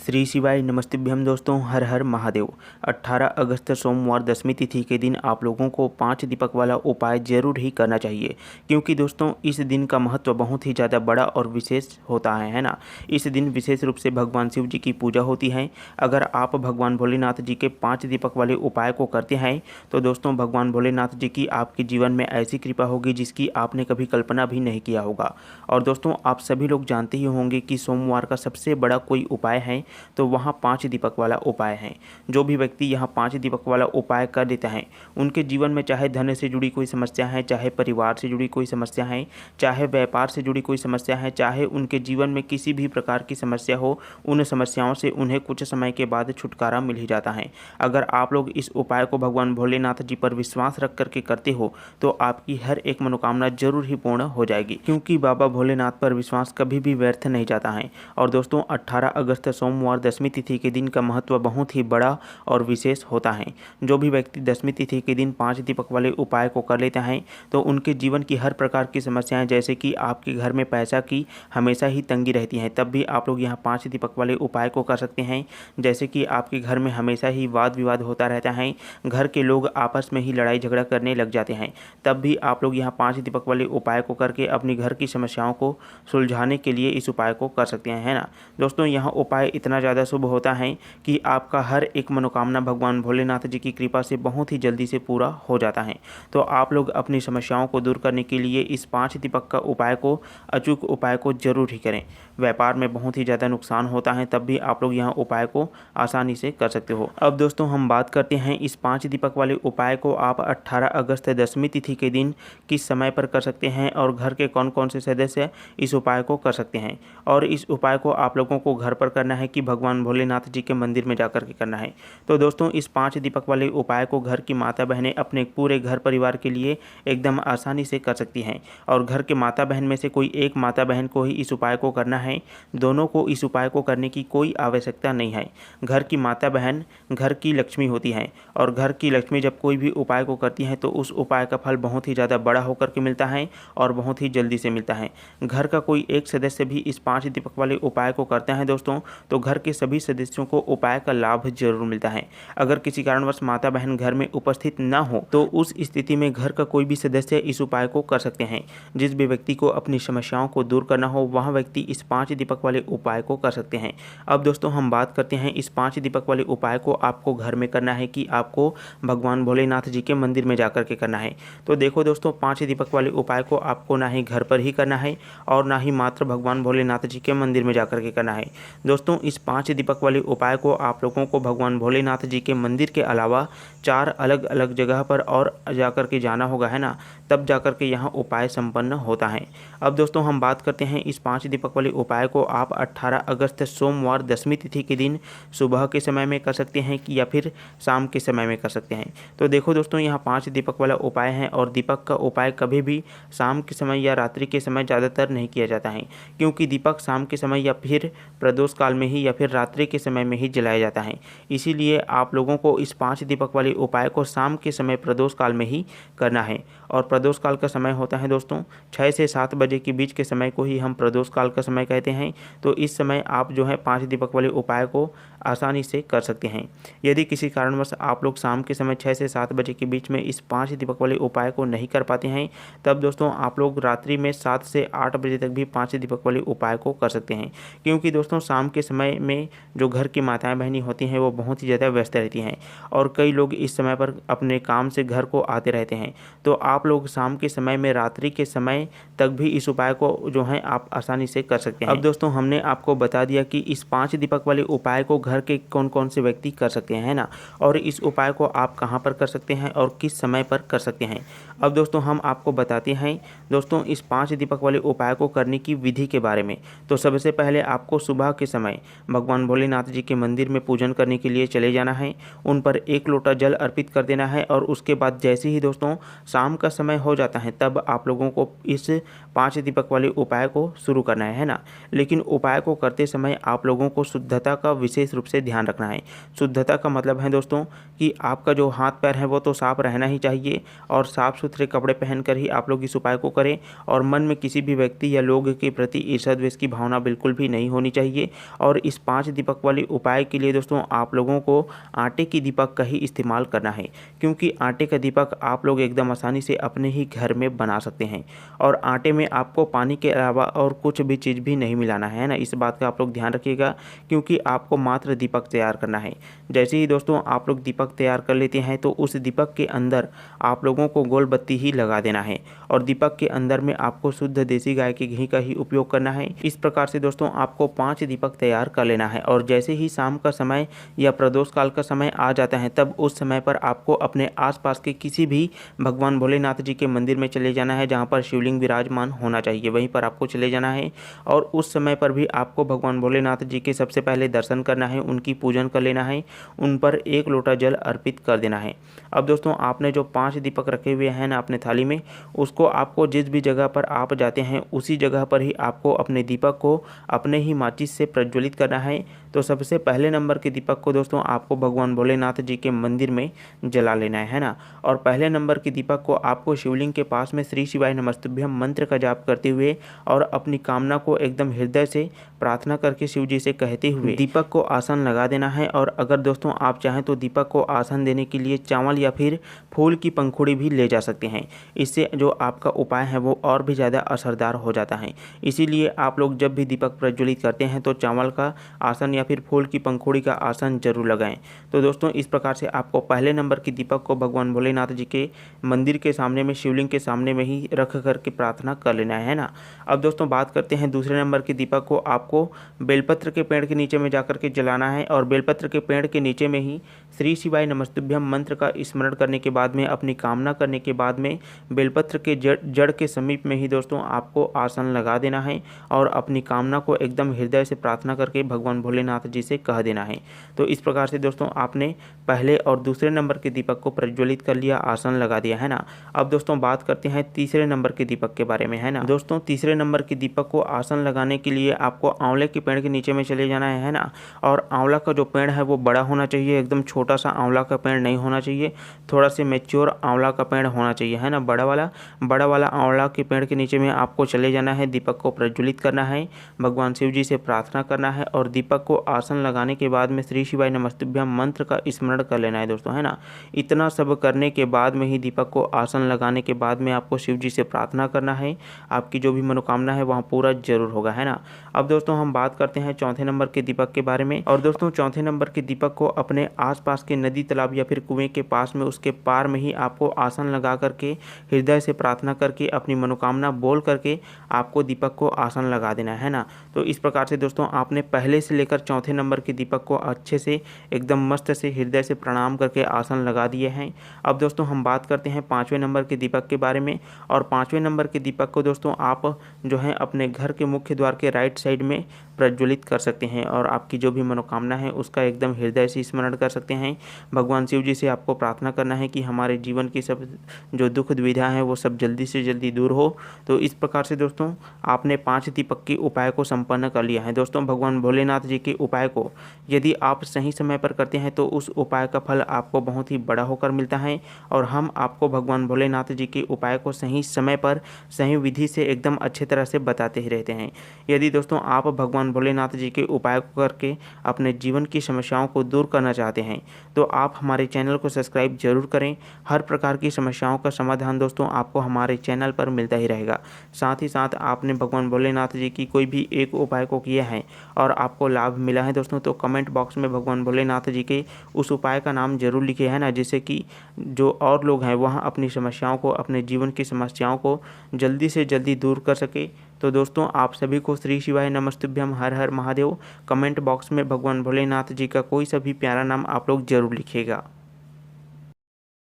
श्री शिवाय नमस्तेभ्यम दोस्तों, हर हर महादेव। 18 अगस्त सोमवार दशमी तिथि के दिन आप लोगों को 5 दीपक वाला उपाय जरूर ही करना चाहिए, क्योंकि दोस्तों इस दिन का महत्व बहुत ही ज़्यादा बड़ा और विशेष होता है ना। इस दिन विशेष रूप से भगवान शिव जी की पूजा होती है। अगर आप भगवान भोलेनाथ जी के 5 दीपक वाले उपाय को करते हैं तो दोस्तों भगवान भोलेनाथ जी की आपके जीवन में ऐसी कृपा होगी जिसकी आपने कभी कल्पना भी नहीं किया होगा। और दोस्तों आप सभी लोग जानते ही होंगे कि सोमवार का सबसे बड़ा कोई उपाय है तो वहाँ 5 दीपक वाला उपाय है। जो भी व्यक्ति यहाँ 5 दीपक वाला उपाय कर देता है उनके जीवन में चाहे धन से जुड़ी कोई समस्या है, चाहे परिवार से जुड़ी कोई समस्या है, चाहे व्यापार से जुड़ी कोई समस्या है, चाहे उनके जीवन में किसी भी प्रकार की समस्या हो, उन समस्याओं से उन्हें कुछ समय के बाद छुटकारा मिल ही जाता है। अगर आप लोग इस उपाय को भगवान भोलेनाथ जी पर विश्वास रख करके करते हो तो आपकी हर एक मनोकामना जरूर ही पूर्ण हो जाएगी, क्योंकि बाबा भोलेनाथ पर विश्वास कभी भी व्यर्थ नहीं जाता है। और दोस्तों 18 अगस्त सोमवार दशमी तिथि के दिन का महत्व बहुत ही बड़ा और विशेष होता है। जो भी व्यक्ति दशमी तिथि के दिन 5 दीपक वाले उपाय को कर लेता है तो उनके जीवन की हर प्रकार की समस्याएं, जैसे कि आपके घर में पैसा की हमेशा ही तंगी रहती है, तब भी आप लोग यहाँ 5 दीपक वाले उपाय को कर सकते हैं। जैसे कि आपके घर में हमेशा ही वाद विवाद होता रहता है, घर के लोग आपस में ही लड़ाई झगड़ा करने लग जाते हैं, तब भी आप लोग यहाँ 5 दीपक वाले उपाय को करके अपने घर की समस्याओं को सुलझाने के लिए इस उपाय को कर सकते हैं, है ना। दोस्तों यह उपाय इतना ज़्यादा शुभ होता है कि आपका हर एक मनोकामना भगवान भोलेनाथ जी की कृपा से बहुत ही जल्दी से पूरा हो जाता है। तो आप लोग अपनी समस्याओं को दूर करने के लिए इस 5 दीपक का उपाय को, अचूक उपाय को जरूर ही करें। व्यापार में बहुत ही ज़्यादा नुकसान होता है, तब भी आप लोग यहाँ उपाय को आसानी से कर सकते हो। अब दोस्तों हम बात करते हैं इस 5 दीपक वाले उपाय को आप 18 अगस्त दशमी तिथि के दिन किस समय पर कर सकते हैं और घर के कौन कौन से सदस्य इस उपाय को कर सकते हैं। और इस उपाय को आप लोगों को घर पर करना है कि भगवान भोलेनाथ जी के मंदिर में जाकर के करना है। तो दोस्तों इस 5 दीपक वाले उपाय को घर की माता बहनें अपने पूरे घर परिवार के लिए एकदम आसानी से कर सकती हैं। और घर के माता बहन में से कोई एक माता बहन को ही इस उपाय को करना है, दोनों को इस उपाय को करने की कोई आवश्यकता नहीं है। घर की माता बहन घर की लक्ष्मी होती हैं और घर की लक्ष्मी जब कोई भी उपाय को करती हैं तो उस उपाय का फल बहुत ही ज़्यादा बड़ा होकर के मिलता है और बहुत ही जल्दी से मिलता है। घर का कोई एक सदस्य भी इस 5 दीपक वाले उपाय को करते हैं दोस्तों तो घर के सभी सदस्यों को उपाय का लाभ जरूर मिलता है। अगर किसी कारणवश माता बहन घर में उपस्थित न हो तो उस स्थिति में घर का कोई भी सदस्य इस उपाय को कर सकते हैं। जिस भी व्यक्ति को अपनी समस्याओं को दूर करना हो वह व्यक्ति इस 5 दीपक वाले उपाय को कर सकते हैं। अब दोस्तों हम बात करते हैं इस 5 दीपक वाले उपाय को आपको घर में करना है कि आपको भगवान भोलेनाथ जी के मंदिर में जाकर के करना है। तो देखो दोस्तों 5 दीपक वाले उपाय को आपको ना ही घर पर ही करना है और ना ही मात्र भगवान भोलेनाथ जी के मंदिर में जाकर के करना है। दोस्तों इस 5 दीपक वाले उपाय को आप लोगों को भगवान भोलेनाथ जी के मंदिर के अलावा 4 अलग अलग जगह पर और जाकर के जाना होगा, है ना, तब जाकर के यहाँ उपाय संपन्न होता है। अब दोस्तों हम बात करते हैं इस 5 दीपक वाले उपाय को आप 18 अगस्त सोमवार दशमी तिथि के दिन सुबह के समय में कर सकते हैं कि या फिर शाम के समय में कर सकते हैं। तो देखो दोस्तों यहाँ 5 दीपक वाला उपाय है और दीपक का उपाय कभी भी शाम के समय या रात्रि के समय ज़्यादातर नहीं किया जाता है, क्योंकि दीपक शाम के समय या फिर प्रदोष काल में ही या फिर रात्रि के समय में ही जलाया जाता है। इसीलिए आप लोगों को इस 5 दीपक वाले उपाय को शाम के समय प्रदोष काल में ही करना है। और प्रदोष काल का समय होता है दोस्तों 6 से 7 बजे के बीच के समय को ही हम प्रदोष काल का समय कहते हैं। तो इस समय आप जो है 5 दीपक वाले उपाय को आसानी से कर सकते हैं। यदि किसी कारणवश आप लोग शाम के समय 6 से 7 बजे के बीच में इस 5 दीपक वाले उपाय को नहीं कर पाते हैं तब दोस्तों आप लोग रात्रि में 7 से 8 बजे तक भी 5 दीपक वाले उपाय को कर सकते हैं। क्योंकि दोस्तों शाम के समय में जो घर की माताएं बहनी होती हैं वो बहुत ही ज़्यादा व्यस्त रहती हैं और कई लोग इस समय पर अपने काम से घर को आते रहते हैं। तो आप लोग शाम के समय में, रात्रि के समय तक भी इस उपाय को जो है आप आसानी से कर सकते हैं। अब दोस्तों हमने आपको बता दिया कि इस 5 दीपक वाले उपाय को घर के कौन कौन से व्यक्ति कर सकते हैं, है ना, और इस उपाय को आप कहां पर कर सकते हैं और किस समय पर कर सकते हैं। अब दोस्तों हम आपको बताते हैं दोस्तों इस 5 दीपक वाले उपाय को करने की विधि के बारे में। तो सबसे पहले आपको सुबह के समय भगवान भोलेनाथ जी के मंदिर में पूजन करने के लिए चले जाना है, उन पर 1 लोटा जल अर्पित कर देना है और उसके बाद जैसे ही दोस्तों शाम का समय हो जाता है तब आप लोगों को इस 5 दीपक वाले उपाय को शुरू करना है ना। लेकिन उपाय को करते समय आप लोगों को शुद्धता का विशेष रूप से ध्यान रखना है। शुद्धता का मतलब है दोस्तों कि आपका जो हाथ पैर है वो तो साफ रहना ही चाहिए और साफ सुथरे कपड़े पहनकर ही आप लोग इस उपाय को करें और मन में किसी भी व्यक्ति या लोग के प्रति ईर्ष्या द्वेष की भावना बिल्कुल भी नहीं होनी चाहिए। और इस 5 दीपक वाले उपाय के लिए दोस्तों आप लोगों को आटे की दीपक का ही इस्तेमाल करना है, क्योंकि आटे का दीपक आप लोग एकदम आसानी से अपने ही घर में बना सकते हैं। और आटे में आपको पानी के अलावा और कुछ भी चीज़ भी नहीं मिलाना है ना, इस बात का आप लोग ध्यान रखिएगा, क्योंकि आपको मात्र दीपक तैयार करना है। जैसे ही दोस्तों आप लोग दीपक तैयार कर लेते हैं तो उस दीपक के अंदर आप लोगों को गोल बत्ती ही लगा देना है और दीपक के अंदर में आपको शुद्ध देसी गाय के घी का ही उपयोग करना है। इस प्रकार से दोस्तों आपको 5 दीपक तैयार कर लेना है और जैसे ही शाम का समय या प्रदोष काल का समय आ जाता है तब उस समय पर आपको अपने आसपास के किसी भी भगवान भोलेनाथ जी के मंदिर में चले जाना है जहाँ पर शिवलिंग विराजमान होना चाहिए, वहीं पर आपको चले जाना है और उस समय पर भी आपको भगवान भोलेनाथ जी के सबसे पहले दर्शन करना है, उनकी पूजन कर लेना है, उन पर 1 लोटा जल अर्पित कर देना है। अब दोस्तों आपने जो 5 दीपक रखे हुए हैं ना अपने थाली में, उसको आपको जिस भी जगह पर आप जाते हैं उसी जगह पर ही आपको अपने दीपक को अपने ही माचिस से प्रज्वलित करना है। तो सबसे पहले नंबर के दीपक को दोस्तों आपको भगवान भोलेनाथ जी के मंदिर में जला लेना है ना। और पहले नंबर के दीपक को आपको शिवलिंग के पास में श्री शिवाय नमस्तुभ्यम मंत्र का जाप करते हुए और अपनी कामना को एकदम हृदय से प्रार्थना करके शिव जी से कहते हुए दीपक को आसन लगा देना है। और अगर दोस्तों आप चाहें तो दीपक को आसन देने के लिए चावल या फिर फूल की पंखुड़ी भी ले जा सकते हैं, इससे जो आपका उपाय है वो और भी ज़्यादा असरदार हो जाता है। इसीलिए आप लोग जब भी दीपक प्रज्वलित करते हैं तो चावल का आसन या फिर फूल की पंखुड़ी का आसन जरूर लगाएं। तो दोस्तों इस प्रकार से आपको पहले नंबर की दीपक को भगवान भोलेनाथ जी के मंदिर के सामने में शिवलिंग के सामने में ही रख करके प्रार्थना कर लेना है ना। अब दोस्तों बात करते हैं दूसरे नंबर के दीपक को आपको बेलपत्र के पेड़ के नीचे में जाकर के जलाना है और बेलपत्र के पेड़ के नीचे में ही श्री शिवाय नमस्तुभ्यम मंत्र का स्मरण करने के बाद में अपनी कामना करने के बाद में बेलपत्र के जड़ के समीप में ही दोस्तों आपको आसन लगा देना है और अपनी कामना को एकदम हृदय से प्रार्थना करके भगवान भोलेनाथ जी से कह देना है। तो इस प्रकार से दोस्तों आपने पहले और दूसरे नंबर के दीपक को प्रज्वलित कर लिया, आसन लगा दिया है ना। अब दोस्तों बात करते हैं तीसरे नंबर के दीपक के बारे में है ना। दोस्तों तीसरे नंबर के दीपक को आसन लगाने के लिए आपको आंवले के पेड़ के नीचे में चले जाना है ना। और आंवला का जो पेड़ है वो बड़ा होना चाहिए, एकदम छोटा सा आंवला का पेड़ नहीं होना चाहिए, थोड़ा से मैच्योर आंवला का पेड़ होना चाहिए है ना। बड़ा वाला आंवला के पेड़ के नीचे में आपको चले जाना है, दीपक को प्रज्वलित करना है, भगवान शिव जी से प्रार्थना करना है और दीपक को आसन लगाने के बाद में श्री शिवाय नमस्तुभ्यम मंत्र का स्मरण कर लेना है दोस्तों है ना। इतना सब करने के बाद में ही दीपक को आसन लगाने के बाद में आपको शिव जी से प्रार्थना करना है, आपकी जो भी मनोकामना है वहाँ पूरा जरूर होगा है ना। अब दोस्तों हम बात करते हैं चौथे नंबर के दीपक के बारे में। और दोस्तों चौथे नंबर के दीपक को अपने आसपास के नदी तालाब या फिर कुएं के पास में उसके पार में ही आपको आसन लगा करके हृदय से प्रार्थना करके अपनी मनोकामना बोल करके आपको दीपक को आसन लगा देना है ना। तो इस प्रकार से दोस्तों आपने पहले से लेकर चौथे नंबर के दीपक को अच्छे से एकदम मस्त से हृदय से प्रणाम करके आसन लगा दिए हैं। अब दोस्तों हम बात करते हैं 5वें नंबर के दीपक के बारे में। और 5वें नंबर के दीपक को दोस्तों आप जो है अपने घर के मुख्य द्वार के राइट साइड में प्रज्वलित कर सकते हैं और आपकी जो भी मनोकामना है उसका एकदम हृदय से स्मरण कर सकते हैं। भगवान शिव जी से आपको प्रार्थना करना है कि हमारे जीवन की सब जो दुख दुविधा है वो सब जल्दी से जल्दी दूर हो। तो इस प्रकार से दोस्तों आपने 5 दीपक के उपाय को संपन्न कर लिया है। दोस्तों भगवान भोलेनाथ जी के उपाय को यदि आप सही समय पर करते हैं तो उस उपाय का फल आपको बहुत ही बड़ा होकर मिलता है और हम आपको भगवान भोलेनाथ जी के उपाय को सही समय पर सही विधि से एकदम अच्छे तरह से बताते ही रहते हैं। यदि दोस्तों आप भगवान भोलेनाथ जी के उपाय को करके अपने जीवन की समस्याओं को दूर करना चाहते हैं तो आप हमारे चैनल को सब्सक्राइब जरूर करें। हर प्रकार की समस्याओं का समाधान दोस्तों आपको हमारे चैनल पर मिलता ही रहेगा। साथ ही साथ आपने भगवान भोलेनाथ जी की कोई भी एक उपाय को किया है और आपको लाभ मिला है दोस्तों तो कमेंट बॉक्स में भगवान भोलेनाथ जी के उस उपाय का नाम जरूर लिखे है ना, जिससे कि जो और लोग हैं वहाँ अपनी समस्याओं को, अपने जीवन की समस्याओं को जल्दी से जल्दी दूर कर सके। तो दोस्तों आप सभी को श्री शिवाय नमस्तुभ्यम हर हर महादेव। कमेंट बॉक्स में भगवान भोलेनाथ जी का कोई सा भी प्यारा नाम आप लोग जरूर लिखिएगा।